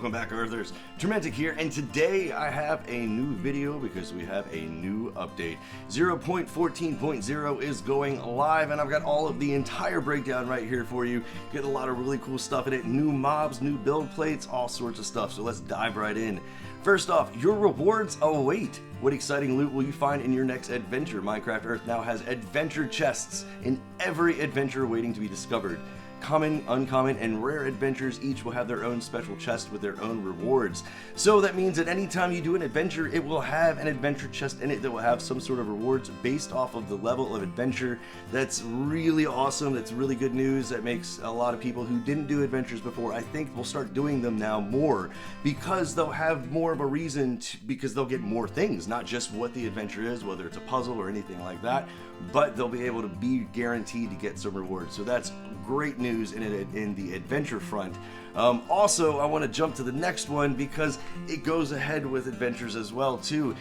Welcome back, Earthers. Turmentic here, and today I have a new video because we have a new update. 0.14.0 is going live, and I've got all of the entire breakdown right here for you. Get a lot of really cool stuff in it. New mobs, new build plates, all sorts of stuff. So let's dive right in. First off, your rewards await. What exciting loot will you find in your next adventure? Minecraft Earth now has adventure chests in every adventure waiting to be discovered. Common, uncommon, and rare adventures each will have their own special chest with their own rewards. So that means that anytime you do an adventure, it will have an adventure chest in it that will have some sort of rewards based off of the level of adventure. That's really awesome. That's really good news. That makes a lot of people who didn't do adventures before, I think, will start doing them now more because they'll have more of a reason to, because they'll get more things, not just what the adventure is, whether it's a puzzle or anything like that, but they'll be able to be guaranteed to get some rewards. So that's great news in the adventure front. Also, I want to jump to the next one because it goes ahead with adventures as well too.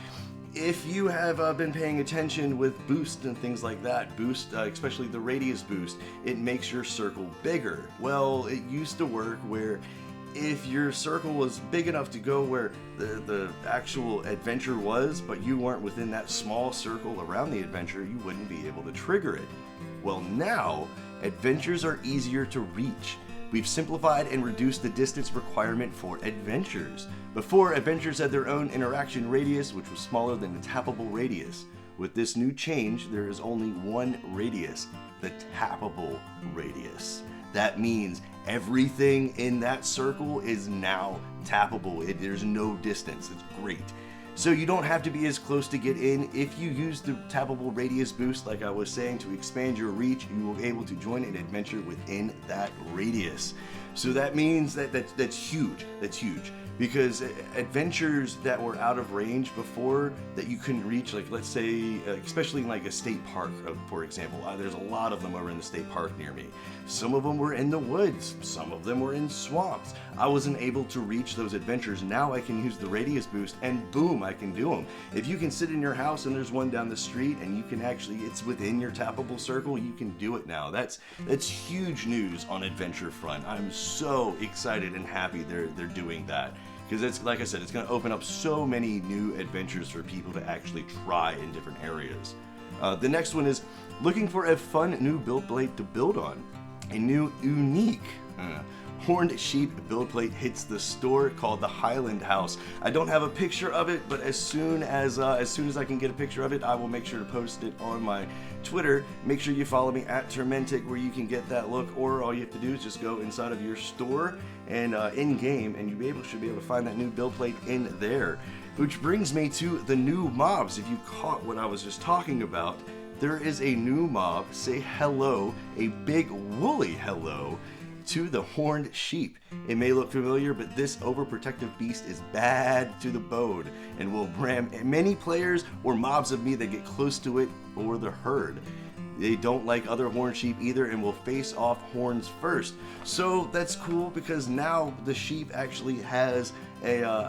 If you have been paying attention with boost and things like that, boost, especially the radius boost, it makes your circle bigger. Well, it used to work where if your circle was big enough to go where the actual adventure was, but you weren't within that small circle around the adventure, you wouldn't be able to trigger it. Well, now adventures are easier to reach. We've simplified and reduced the distance requirement for adventures. Before, adventures had their own interaction radius, which was smaller than the tappable radius. With this new change, there is only one radius, the tappable radius. That means everything in that circle is now tappable. There's no distance. It's great. So you don't have to be as close to get in. If you use the tappable radius boost, like I was saying, to expand your reach, you will be able to join an adventure within that radius. So that means that's huge. That's huge. Because adventures that were out of range before that you couldn't reach, like let's say, especially in like a state park, for example, there's a lot of them over in the state park near me. Some of them were in the woods, some of them were in swamps. I wasn't able to reach those adventures. Now I can use the radius boost and boom, I can do them. If you can sit in your house and there's one down the street and you can actually, it's within your tappable circle, you can do it now. That's huge news on adventure front. I'm so excited and happy they're doing that. Because it's, like I said, it's going to open up so many new adventures for people to actually try in different areas. The next one is looking for a fun new build plate to build on. A new unique horned sheep build plate hits the store called the Highland House. I don't have a picture of it, but as soon as I can get a picture of it, I will make sure to post it on my Twitter. Make sure you follow me at Turmentic where you can get that look, or all you have to do is just go inside of your store and in-game, and you should be able to find that new build plate in there. Which brings me to the new mobs. If you caught what I was just talking about, there is a new mob. Say hello, a big woolly hello, to the horned sheep. It may look familiar, but this overprotective beast is bad to the bone and will ram many players or mobs of me that get close to it or the herd. They don't like other horned sheep either and will face off horns first. So that's cool because now the sheep actually has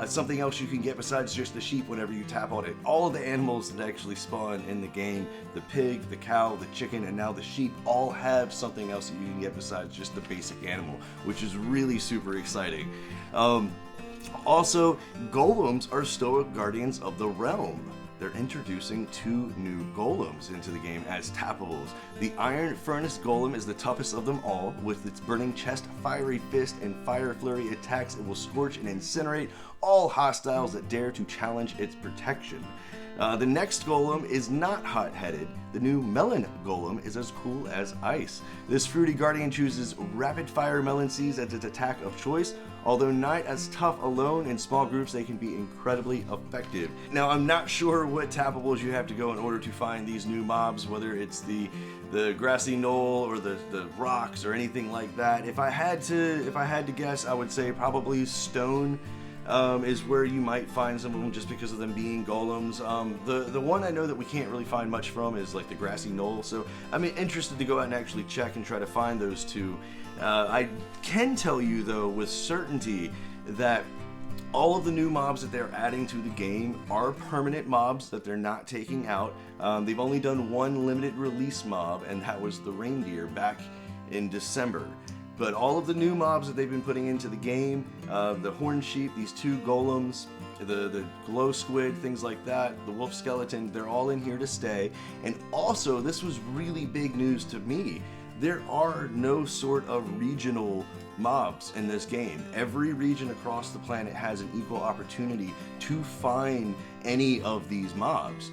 something else you can get besides just the sheep whenever you tap on it. All of the animals that actually spawn in the game, the pig, the cow, the chicken, and now the sheep, all have something else that you can get besides just the basic animal, which is really super exciting. Also, golems are stoic guardians of the realm. They're introducing two new golems into the game as tappables. The Iron Furnace Golem is the toughest of them all. With its burning chest, fiery fist, and fire flurry attacks, it will scorch and incinerate all hostiles that dare to challenge its protection. The next golem is not hot-headed. The new melon golem is as cool as ice. This fruity guardian chooses rapid-fire melon seeds as its attack of choice. Although not as tough alone, in small groups they can be incredibly effective. Now I'm not sure what tappables you have to go in order to find these new mobs, whether it's the grassy knoll or the rocks or anything like that. If I had to guess, I would say probably stone is where you might find some of them just because of them being golems. The one I know that we can't really find much from is like the grassy knoll, so I'm interested to go out and actually check and try to find those two. I can tell you though with certainty that all of the new mobs that they're adding to the game are permanent mobs that they're not taking out. They've only done one limited release mob, and that was the reindeer back in December. But all of the new mobs that they've been putting into the game, the horn sheep, these 2 golems, the glow squid, things like that, the wolf skeleton, they're all in here to stay. And also, this was really big news to me. There are no sort of regional mobs in this game. Every region across the planet has an equal opportunity to find any of these mobs.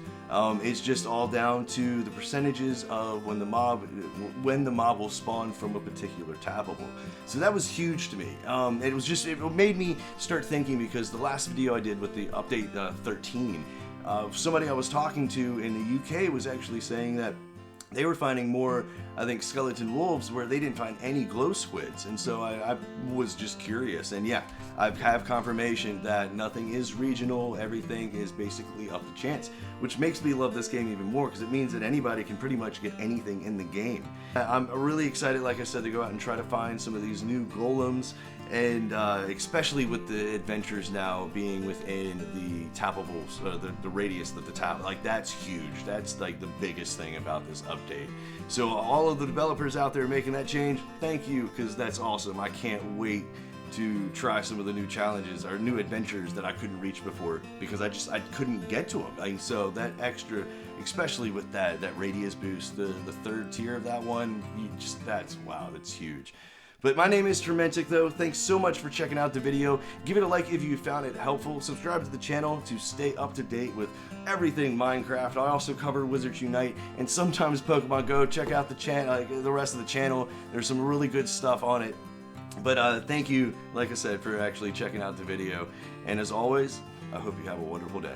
It's just all down to the percentages of when the mob will spawn from a particular tappable. So that was huge to me. It made me start thinking, because the last video I did with the update 13, somebody I was talking to in the UK was actually saying that they were finding more, I think, skeleton wolves where they didn't find any glow squids. And so I was just curious. And yeah, I have confirmation that nothing is regional. Everything is basically up to chance, which makes me love this game even more, because it means that anybody can pretty much get anything in the game. I'm really excited, like I said, to go out and try to find some of these new golems, and especially with the adventures now being within the tappables, the radius that the tap, like, that's huge. That's like the biggest thing about this update. So all of the developers out there making that change, thank you, because that's awesome. I can't wait to try some of the new challenges or new adventures that I couldn't reach before, because I couldn't get to them. So that extra, especially with that radius boost, the 3rd tier of that one, wow, that's huge. But my name is Turmentic, though. Thanks so much for checking out the video. Give it a like if you found it helpful. Subscribe to the channel to stay up to date with everything Minecraft. I also cover Wizards Unite and sometimes Pokemon Go. Check out the channel, the rest of the channel. There's some really good stuff on it. But thank you, like I said, for actually checking out the video. And as always, I hope you have a wonderful day.